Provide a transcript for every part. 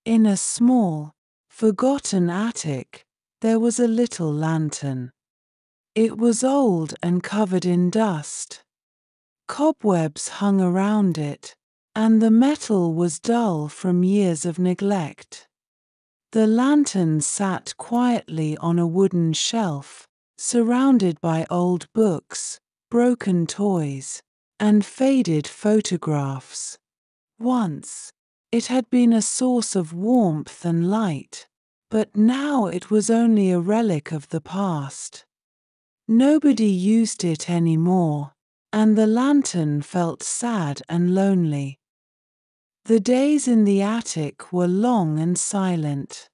In a small, forgotten attic, there was a little lantern. It was old and covered in dust. Cobwebs hung around it, and the metal was dull from years of neglect. The lantern sat quietly on a wooden shelf, surrounded by old books, broken toys, and faded photographs. Once, it had been a source of warmth and light, but now it was only a relic of the past. Nobody used it anymore, and the lantern felt sad and lonely. The days in the attic were long and silent.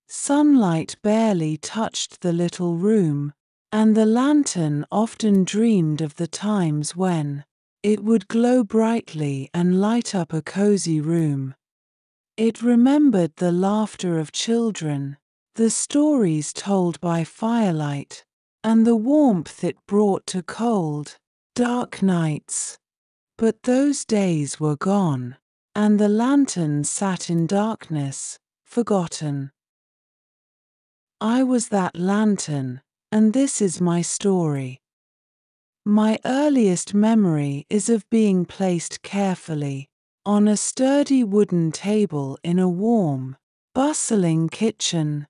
Sunlight barely touched the little room, and the lantern often dreamed of the times when it would glow brightly and light up a cozy room. It remembered the laughter of children, the stories told by firelight, and the warmth it brought to cold, dark nights. But those days were gone, and the lantern sat in darkness, forgotten. I was that lantern, and this is my story. My earliest memory is of being placed carefully on a sturdy wooden table in a warm, bustling kitchen.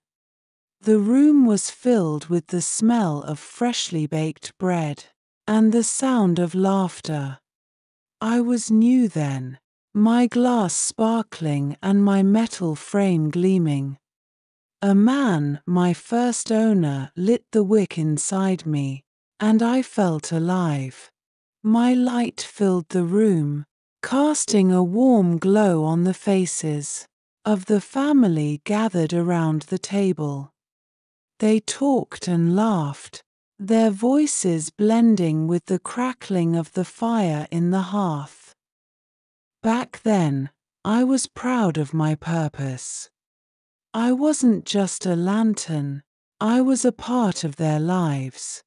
The room was filled with the smell of freshly baked bread and the sound of laughter. I was new then, my glass sparkling and my metal frame gleaming. A man, my first owner, lit the wick inside me, and I felt alive. My light filled the room, casting a warm glow on the faces of the family gathered around the table. They talked and laughed, their voices blending with the crackling of the fire in the hearth. Back then, I was proud of my purpose. I wasn't just a lantern, I was a part of their lives.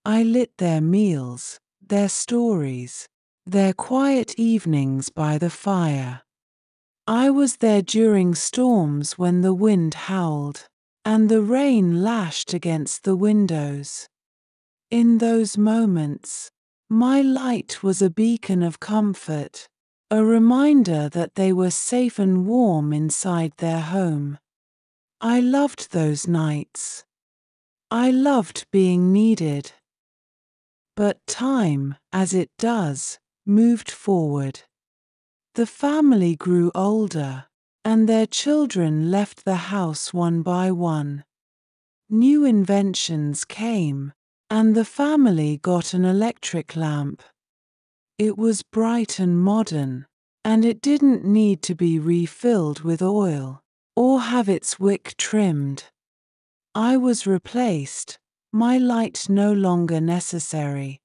I lit their meals, their stories, their quiet evenings by the fire. I was there during storms when the wind howled, and the rain lashed against the windows. In those moments, my light was a beacon of comfort, a reminder that they were safe and warm inside their home. I loved those nights. I loved being needed. But time, as it does, moved forward. The family grew older, and their children left the house one by one. New inventions came, and the family got an electric lamp. It was bright and modern, and it didn't need to be refilled with oil or have its wick trimmed. I was replaced, my light no longer necessary.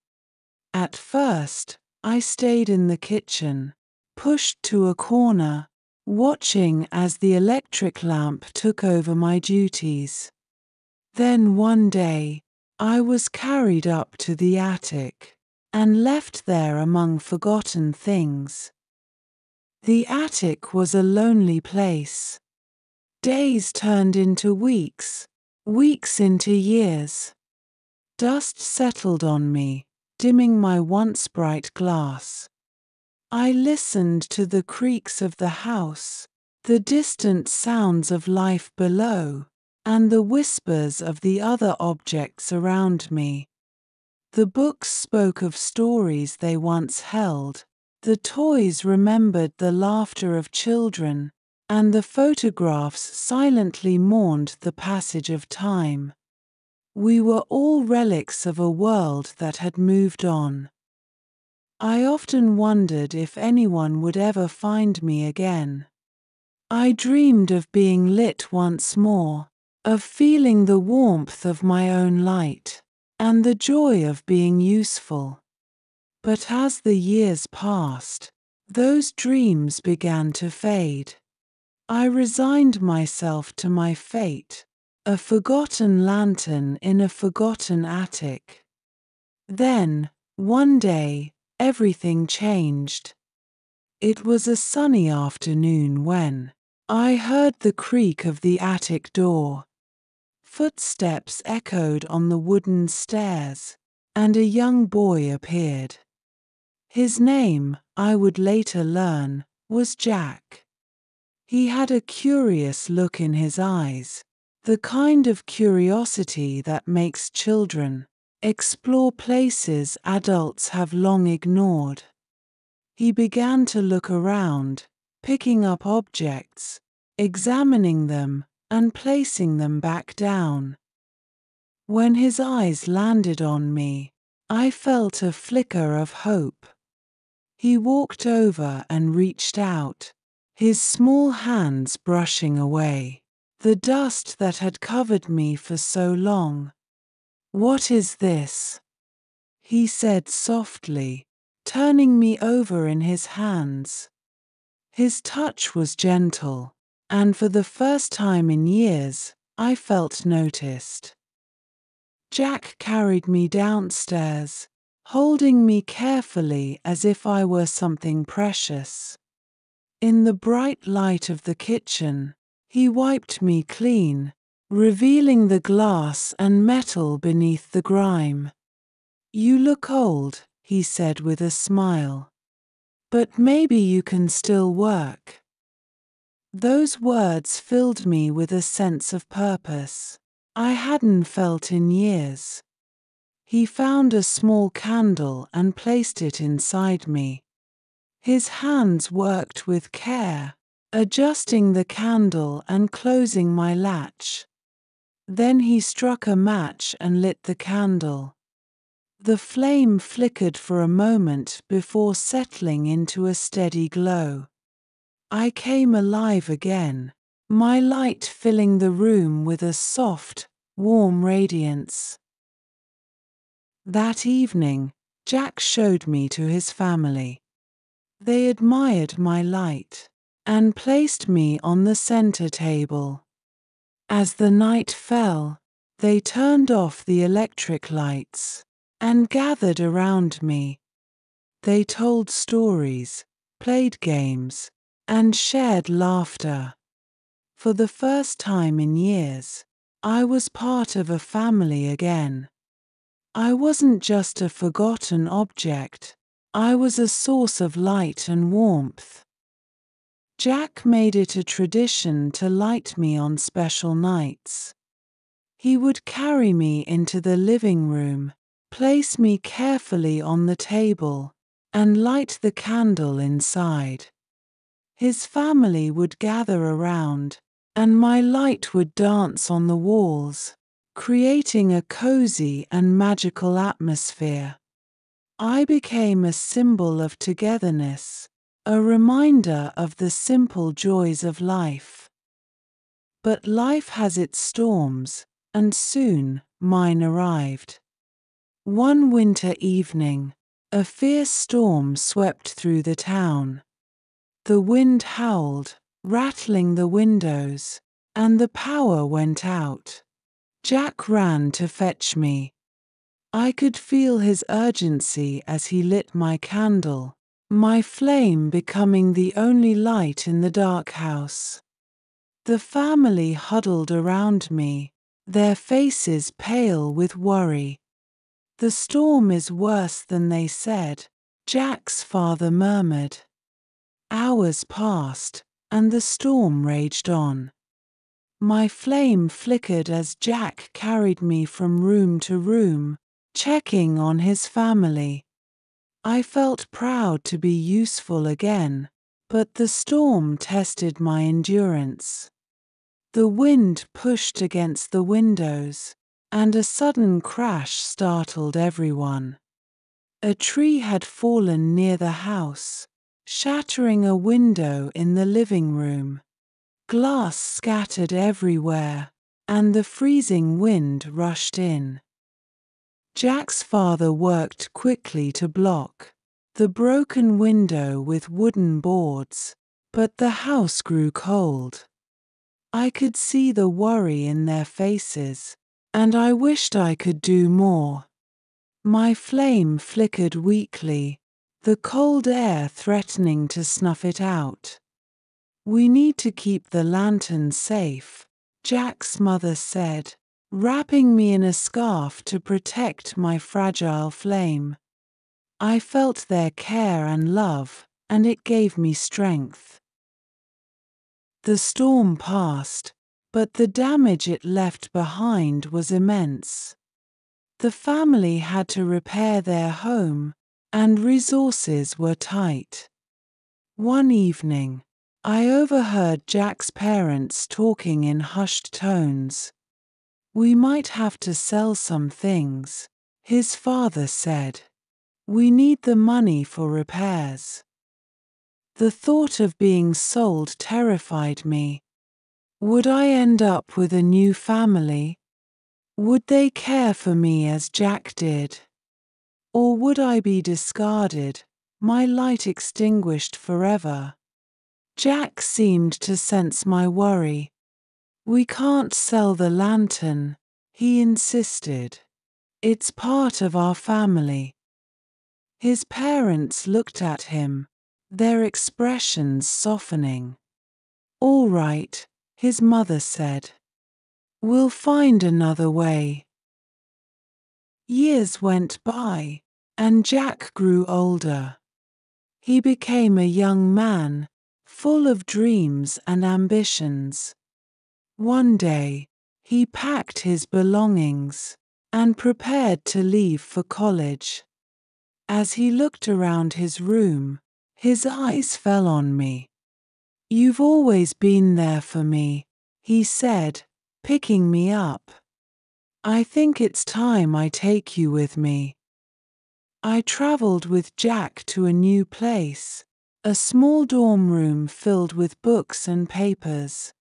At first, I stayed in the kitchen, pushed to a corner, watching as the electric lamp took over my duties. Then one day, I was carried up to the attic and left there among forgotten things. The attic was a lonely place. Days turned into weeks, weeks into years. Dust settled on me, dimming my once bright glass. I listened to the creaks of the house, the distant sounds of life below, and the whispers of the other objects around me. The books spoke of stories they once held, the toys remembered the laughter of children, and the photographs silently mourned the passage of time. We were all relics of a world that had moved on. I often wondered if anyone would ever find me again. I dreamed of being lit once more, of feeling the warmth of my own light, and the joy of being useful. But as the years passed, those dreams began to fade. I resigned myself to my fate, a forgotten lantern in a forgotten attic. Then, one day, everything changed. It was a sunny afternoon when I heard the creak of the attic door. Footsteps echoed on the wooden stairs, and a young boy appeared. His name, I would later learn, was Jack. He had a curious look in his eyes, the kind of curiosity that makes children explore places adults have long ignored. He began to look around, picking up objects, examining them, and placing them back down. When his eyes landed on me, I felt a flicker of hope. He walked over and reached out, his small hands brushing away the dust that had covered me for so long. "What is this?" he said softly, turning me over in his hands. His touch was gentle, and for the first time in years, I felt noticed. Jack carried me downstairs, holding me carefully as if I were something precious. In the bright light of the kitchen, he wiped me clean, revealing the glass and metal beneath the grime. "You look old," he said with a smile. "But maybe you can still work." Those words filled me with a sense of purpose I hadn't felt in years. He found a small candle and placed it inside me. His hands worked with care, adjusting the candle and closing my latch. Then he struck a match and lit the candle. The flame flickered for a moment before settling into a steady glow. I came alive again, my light filling the room with a soft, warm radiance. That evening, Jack showed me to his family. They admired my light and placed me on the center table. As the night fell, they turned off the electric lights and gathered around me. They told stories, played games, and shared laughter. For the first time in years, I was part of a family again. I wasn't just a forgotten object, I was a source of light and warmth. Jack made it a tradition to light me on special nights. He would carry me into the living room, place me carefully on the table, and light the candle inside. His family would gather around, and my light would dance on the walls, creating a cozy and magical atmosphere. I became a symbol of togetherness, a reminder of the simple joys of life. But life has its storms, and soon mine arrived. One winter evening, a fierce storm swept through the town. The wind howled, rattling the windows, and the power went out. Jack ran to fetch me. I could feel his urgency as he lit my candle, my flame becoming the only light in the dark house. The family huddled around me, their faces pale with worry. "The storm is worse than they said," Jack's father murmured. Hours passed, and the storm raged on. My flame flickered as Jack carried me from room to room, checking on his family. I felt proud to be useful again, but the storm tested my endurance. The wind pushed against the windows, and a sudden crash startled everyone. A tree had fallen near the house, shattering a window in the living room. Glass scattered everywhere, and the freezing wind rushed in. Jack's father worked quickly to block the broken window with wooden boards, but the house grew cold. I could see the worry in their faces, and I wished I could do more. My flame flickered weakly, the cold air threatening to snuff it out. We need to keep the lantern safe, Jack's mother said, wrapping me in a scarf to protect my fragile flame. I felt their care and love, and it gave me strength. The storm passed, but the damage it left behind was immense. The family had to repair their home, and resources were tight. One evening, I overheard Jack's parents talking in hushed tones. "We might have to sell some things," his father said. "We need the money for repairs." The thought of being sold terrified me. Would I end up with a new family? Would they care for me as Jack did? Or would I be discarded, my light extinguished forever? Jack seemed to sense my worry. "We can't sell the lantern," he insisted. "It's part of our family." His parents looked at him, their expressions softening. "All right," his mother said. "We'll find another way." Years went by, and Jack grew older. He became a young man, full of dreams and ambitions. One day, he packed his belongings and prepared to leave for college. As he looked around his room, his eyes fell on me. "You've always been there for me," he said, picking me up. "I think it's time I take you with me." I traveled with Jack to a new place, a small dorm room filled with books and papers.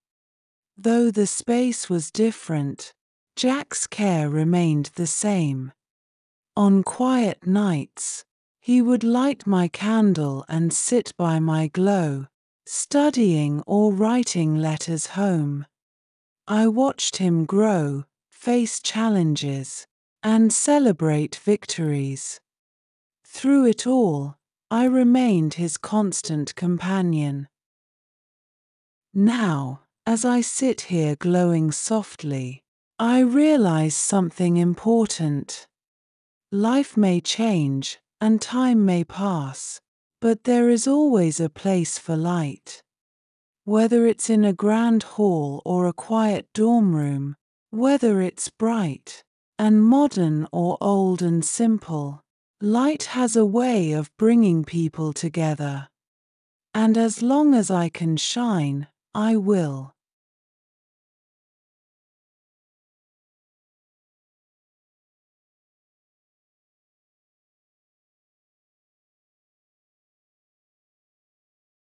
Though the space was different, Jack's care remained the same. On quiet nights, he would light my candle and sit by my glow, studying or writing letters home. I watched him grow, face challenges, and celebrate victories. Through it all, I remained his constant companion. Now, as I sit here glowing softly, I realize something important. Life may change, and time may pass, but there is always a place for light. Whether it's in a grand hall or a quiet dorm room, whether it's bright and modern or old and simple, light has a way of bringing people together. And as long as I can shine, I will.